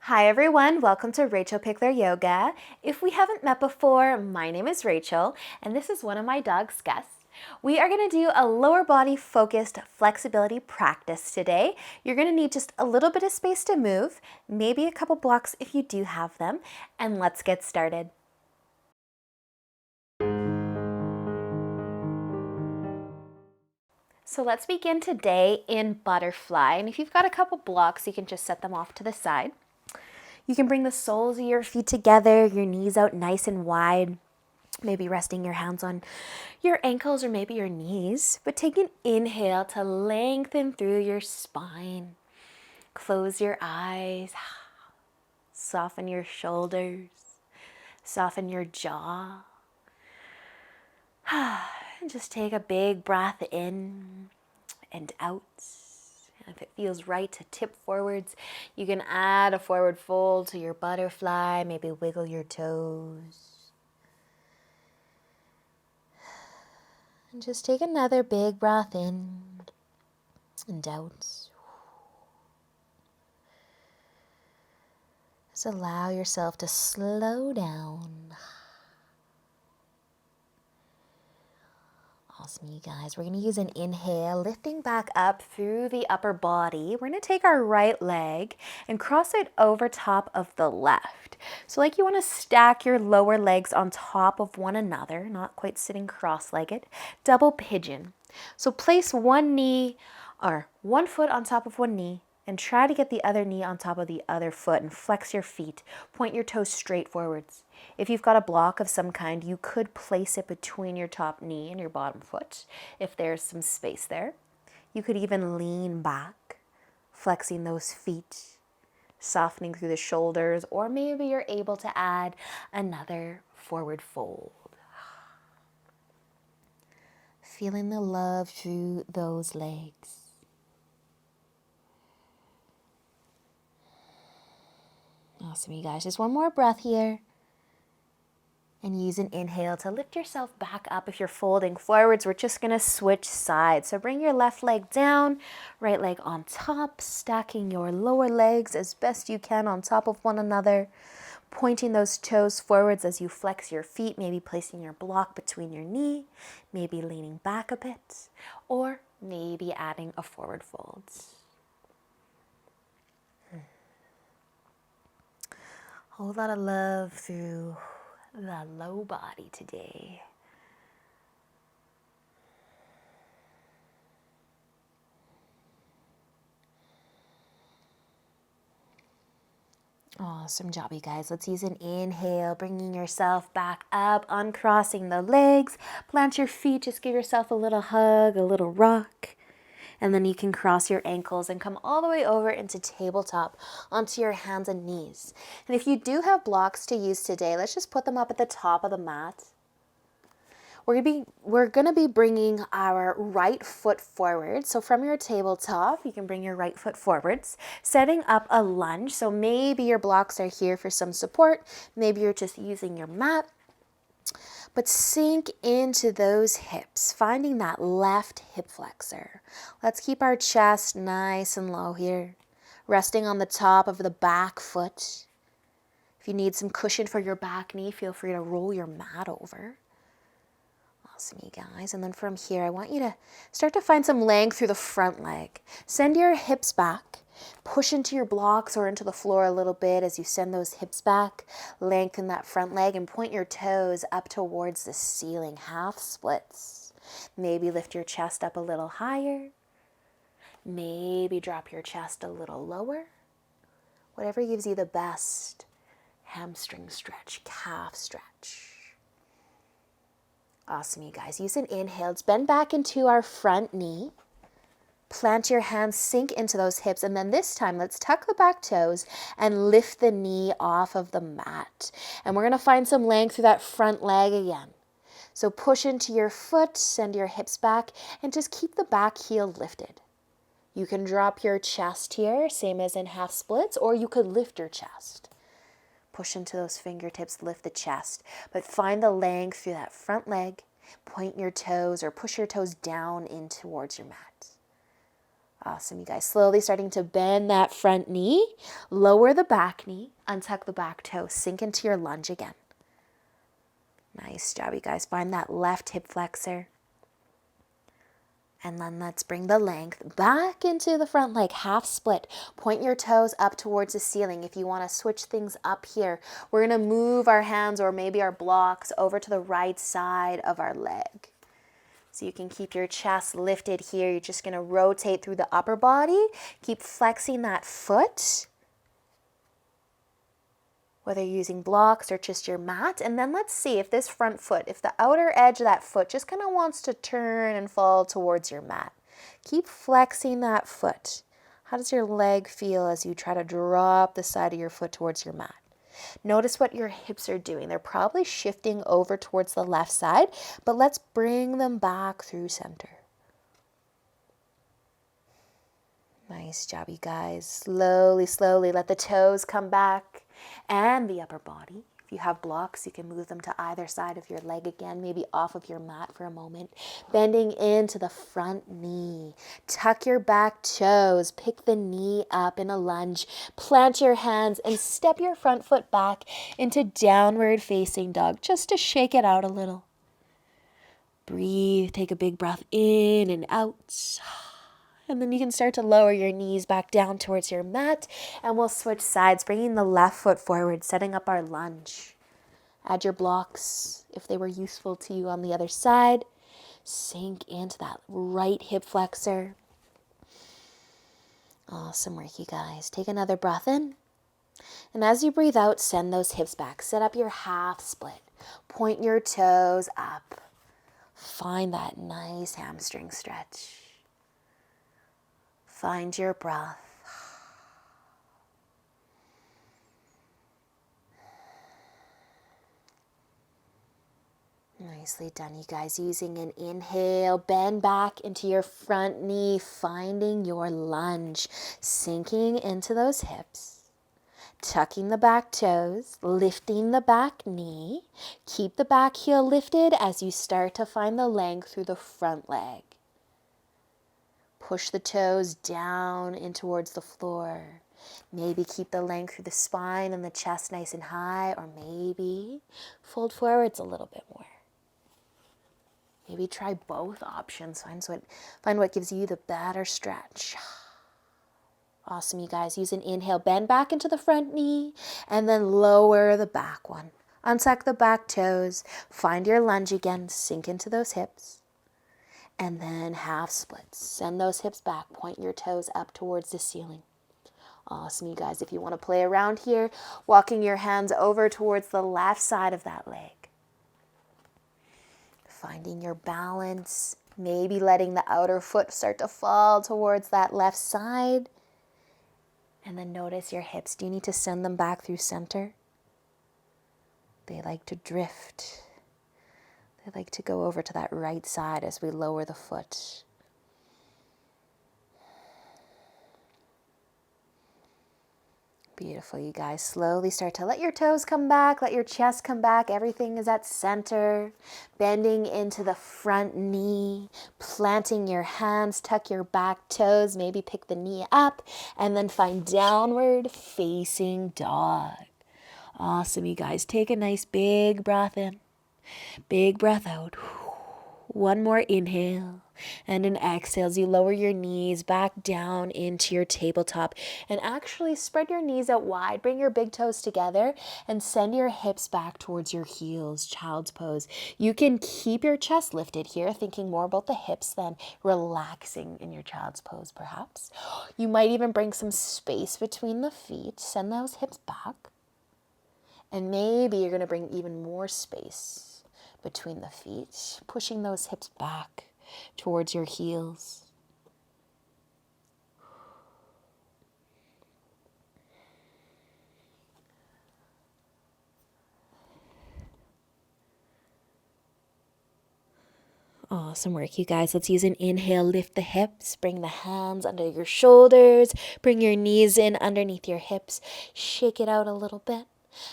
Hi everyone, welcome to rachelpichleryoga. If we haven't met before, my name is Rachel and this is one of my dog's guests. We are going to do a lower body focused flexibility practice today. You're going to need just a little bit of space to move, maybe a couple blocks if you do have them, and let's get started. So let's begin today in butterfly, and if you've got a couple blocks, you can just set them off to the side. You can bring the soles of your feet together, your knees out nice and wide, maybe resting your hands on your ankles or maybe your knees, but take an inhale to lengthen through your spine. Close your eyes, soften your shoulders, soften your jaw. And just take a big breath in and out. If it feels right to tip forwards, you can add a forward fold to your butterfly, maybe wiggle your toes. And just take another big breath in and out. Just allow yourself to slow down. Awesome, you guys. We're going to use an inhale, lifting back up through the upper body. We're going to take our right leg and cross it over top of the left. So like you want to stack your lower legs on top of one another, not quite sitting cross-legged. Double pigeon. So place one foot on top of one knee and try to get the other knee on top of the other foot and flex your feet. Point your toes straight forwards. If you've got a block of some kind, you could place it between your top knee and your bottom foot if there's some space there. You could even lean back, flexing those feet, softening through the shoulders, or maybe you're able to add another forward fold. Feeling the love through those legs. Awesome, you guys. Just one more breath here. And use an inhale to lift yourself back up. If you're folding forwards, we're just going to switch sides. So bring your left leg down, right leg on top, stacking your lower legs as best you can on top of one another, pointing those toes forwards as you flex your feet, maybe placing your block between your knee, maybe leaning back a bit, or maybe adding a forward fold. A whole lot of love through the low body today. Awesome job, you guys. Let's use an inhale, bringing yourself back up, uncrossing the legs. Plant your feet, just give yourself a little hug, a little rock. And then you can cross your ankles and come all the way over into tabletop onto your hands and knees. And if you do have blocks to use today, let's just put them up at the top of the mat. We're gonna be bringing our right foot forward. So from your tabletop, you can bring your right foot forwards, setting up a lunge. So maybe your blocks are here for some support. Maybe you're just using your mat. But sink into those hips, finding that left hip flexor. Let's keep our chest nice and low here, resting on the top of the back foot. If you need some cushion for your back knee, feel free to roll your mat over. Awesome, you guys. And then from here, I want you to start to find some length through the front leg. Send your hips back. Push into your blocks or into the floor a little bit as you send those hips back. Lengthen that front leg and point your toes up towards the ceiling. Half splits. Maybe lift your chest up a little higher. Maybe drop your chest a little lower. Whatever gives you the best hamstring stretch, calf stretch. Awesome, you guys. Use an inhale. Let's bend back into our front knee. Plant your hands, sink into those hips, and then this time, let's tuck the back toes and lift the knee off of the mat. And we're gonna find some length through that front leg again. So push into your foot, send your hips back, and just keep the back heel lifted. You can drop your chest here, same as in half splits, or you could lift your chest. Push into those fingertips, lift the chest, but find the length through that front leg. Point your toes or push your toes down in towards your mat. Awesome, you guys. Slowly starting to bend that front knee, lower the back knee, untuck the back toe, sink into your lunge again. Nice job, you guys. Find that left hip flexor. And then let's bring the length back into the front leg, half split. Point your toes up towards the ceiling. If you want to switch things up here, we're going to move our hands or maybe our blocks over to the right side of our leg. So you can keep your chest lifted here. You're just going to rotate through the upper body. Keep flexing that foot, whether you're using blocks or just your mat. And then let's see if this front foot, if the outer edge of that foot just kind of wants to turn and fall towards your mat. Keep flexing that foot. How does your leg feel as you try to drop the side of your foot towards your mat? Notice what your hips are doing. They're probably shifting over towards the left side, but let's bring them back through center. Nice job, you guys. Slowly, slowly let the toes come back and the upper body. If you have blocks, you can move them to either side of your leg again, maybe off of your mat for a moment. Bending into the front knee. Tuck your back toes. Pick the knee up in a lunge. Plant your hands and step your front foot back into downward facing dog just to shake it out a little. Breathe. Take a big breath in and out. And then you can start to lower your knees back down towards your mat. And we'll switch sides, bringing the left foot forward, setting up our lunge. Add your blocks if they were useful to you on the other side. Sink into that right hip flexor. Awesome work, you guys. Take another breath in. And as you breathe out, send those hips back. Set up your half split. Point your toes up. Find that nice hamstring stretch. Find your breath. Nicely done, you guys. Using an inhale, bend back into your front knee, finding your lunge, sinking into those hips, tucking the back toes, lifting the back knee. Keep the back heel lifted as you start to find the length through the front leg. Push the toes down in towards the floor. Maybe keep the length through the spine and the chest nice and high, or maybe fold forwards a little bit more. Maybe try both options. Find what gives you the better stretch. Awesome, you guys. Use an inhale, bend back into the front knee, and then lower the back one. Untuck the back toes. Find your lunge again. Sink into those hips. And then half splits. Send those hips back. Point your toes up towards the ceiling. Awesome, you guys. If you want to play around here, walking your hands over towards the left side of that leg. Finding your balance. Maybe letting the outer foot start to fall towards that left side. And then notice your hips. Do you need to send them back through center? They like to drift. They like to go over to that right side as we lower the foot. Beautiful, you guys. Slowly start to let your toes come back, let your chest come back. Everything is at center. Bending into the front knee, planting your hands, tuck your back toes, maybe pick the knee up, and then find downward facing dog. Awesome, you guys. Take a nice big breath in. Big breath out. One more inhale and an exhale as you lower your knees back down into your tabletop. And actually spread your knees out wide. Bring your big toes together and send your hips back towards your heels. Child's pose. You can keep your chest lifted here, thinking more about the hips than relaxing in your child's pose perhaps. You might even bring some space between the feet. Send those hips back. And maybe you're going to bring even more space between the feet, pushing those hips back towards your heels. Awesome work, you guys. Let's use an inhale, lift the hips, bring the hands under your shoulders, bring your knees in underneath your hips, shake it out a little bit.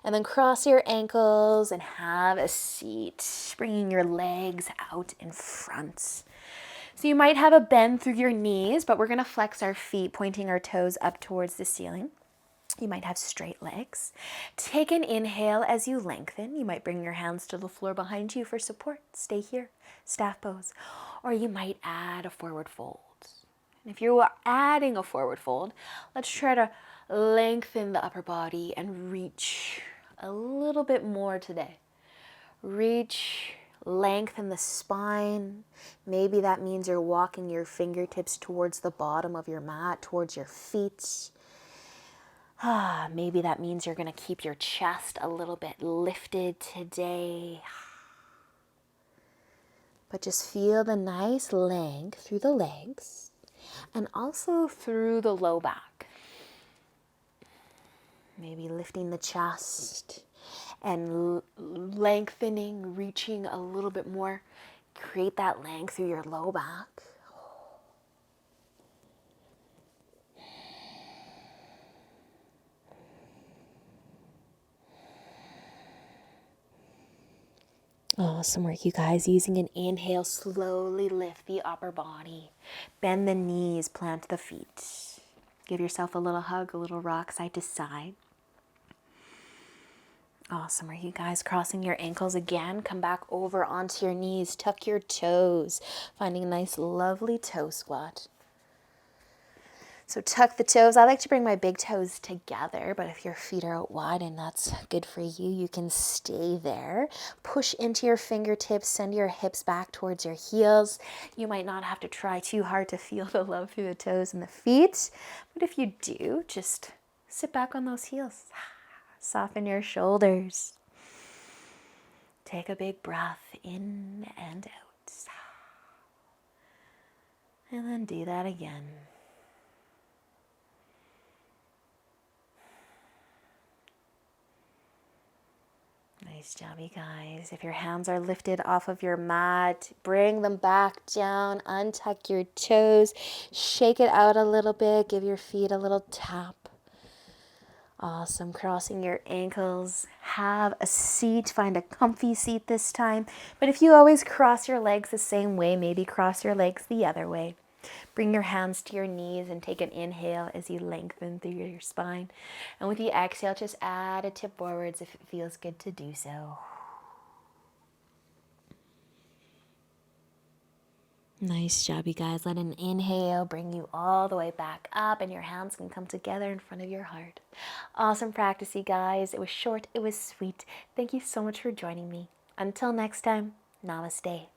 And then cross your ankles and have a seat, bringing your legs out in front. So you might have a bend through your knees, but we're going to flex our feet, pointing our toes up towards the ceiling. You might have straight legs. Take an inhale as you lengthen. You might bring your hands to the floor behind you for support. Stay here, staff pose. Or you might add a forward fold. And if you're adding a forward fold, let's try to lengthen the upper body and reach a little bit more today. Reach, lengthen the spine. Maybe that means you're walking your fingertips towards the bottom of your mat, towards your feet. Maybe that means you're going to keep your chest a little bit lifted today. But just feel the nice length through the legs and also through the low back. Maybe lifting the chest and lengthening, reaching a little bit more. Create that length through your low back. Awesome work, you guys. Using an inhale, slowly lift the upper body. Bend the knees, plant the feet. Give yourself a little hug, a little rock side to side. Awesome work, you guys. Crossing your ankles again. Come back over onto your knees. Tuck your toes. Finding a nice, lovely toe squat. So tuck the toes. I like to bring my big toes together, but if your feet are out wide and that's good for you, you can stay there. Push into your fingertips, send your hips back towards your heels. You might not have to try too hard to feel the love through the toes and the feet, but if you do, just sit back on those heels. Soften your shoulders. Take a big breath in and out. And then do that again. Nice job, you guys. If your hands are lifted off of your mat, bring them back down, untuck your toes, shake it out a little bit, give your feet a little tap. Awesome. Crossing your ankles, have a seat, find a comfy seat this time. But if you always cross your legs the same way, maybe cross your legs the other way. Bring your hands to your knees and take an inhale as you lengthen through your spine. And with the exhale, just add a tip forwards if it feels good to do so. Nice job, you guys. Let an inhale bring you all the way back up and your hands can come together in front of your heart. Awesome practice, you guys. It was short, it was sweet. Thank you so much for joining me. Until next time, namaste.